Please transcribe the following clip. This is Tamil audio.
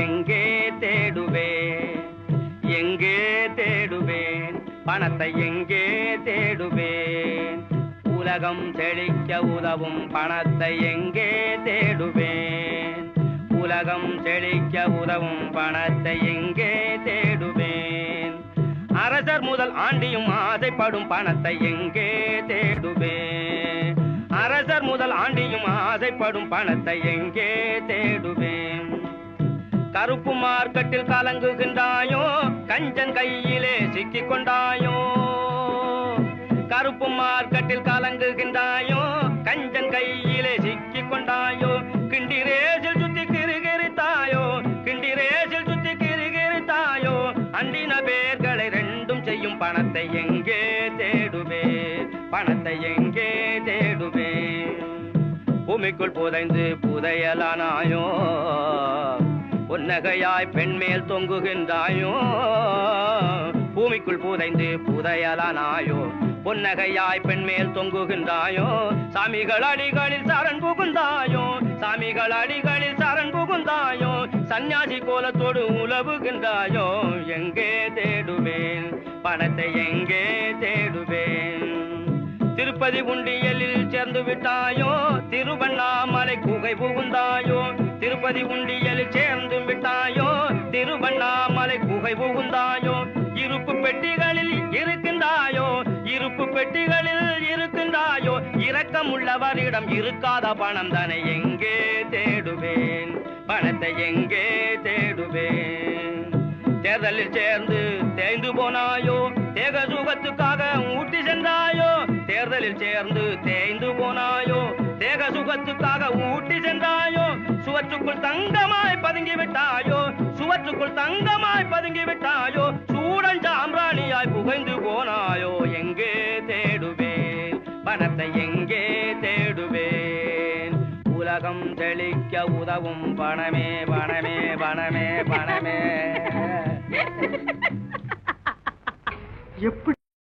எங்கே தேடுவேன் எங்கே தேடுவேன் பணத்தை எங்கே தேடுவேன் உலகம் செழிக்க உதவும் பணத்தை எங்கே தேடுவேன் உலகம் செழிக்க உதவும் பணத்தை எங்கே தேடுவேன் அரசர் முதல் ஆண்டியும் ஆசைப்படும் பணத்தை எங்கே தேடுவேன் அரசர் முதல் ஆண்டியும் ஆசைப்படும் பணத்தை எங்கே தேடுவேன் கருப்பு மார்க்கெட்டில் கலங்குகின்றாயோ கஞ்சன் கையிலே சிக்கிக் கொண்டாயோ கருப்பு மார்க்கெட்டில் கலங்குகின்றாயோ கஞ்சன் கையிலே சிக்கிக் கொண்டாயோ கிண்டி ரேசில் சுத்தி கிரிகிரித்தாயோ கிண்டி ரேசில் சுத்தி கிரிகிரித்தாயோ அண்டின பேர்களை ரெண்டும் செய்யும் பணத்தை எங்கே தேடுவேன் பணத்தை எங்கே தேடுவேன் பூமிக்குள் புதைந்து புதையலானாயோ பொன்னகையாய் பெண் மேல் தொங்குகின்றாயோ பூமிக்குள் புதைந்து புதையலானாயோ பொன்னகையாய் பெண் மேல் தொங்குகின்றாயோ சாமிகள் அடிகளில் சரண் புகுந்தாயோ சாமிகள் அடிகளில் சரண் புகுந்தாயோ சந்நியாசி கோலத்தோடு உலவுகின்றாயோ எங்கே தேடுவேன் பணத்தை எங்கே தேடுவேன் திருப்பதி உண்டியலில் சேர்ந்து விட்டாயோ திருவண்ணாமலை குகை புகுந்தாயோ திருப்பதி உண்டியலில் சேர்ந்து விட்டாயோ திருவண்ணாமலை குகை புகுந்தாயோ இருப்பு பெட்டிகளில் இருக்கின்றாயோ இருப்பு பெட்டிகளில் இருக்கின்றாயோ இரக்கமுள்ளவரிடம் இருக்காத பணம் தானே எங்கே தேடுவேன் பணத்தை எங்கே தேடுவேன் தேர்தலில் சேர்ந்து தேய்ந்து போனாயோ தேக சுகத்துக்காக ஊட்டி சென்றாயோ தேர்தலில் சேர்ந்து தேய்ந்து போனாயோ தேக சுகத்துக்காக ஊட்டி சென்றாயோ சுவற்றுக்குள் தங்கமாய் பதுங்கி விட்டாயோ சுவற்றுக்குள் தங்கமாய் பதுங்கி விட்டாயோ சூடன் சாம்பிராணியாய் புகைந்து போனாயோ எங்கே தேடுவேன் பணத்தை எங்கே தேடுவேன் உலகம் செழிக்க உதவும் பணமே பணமே பணமே பணமே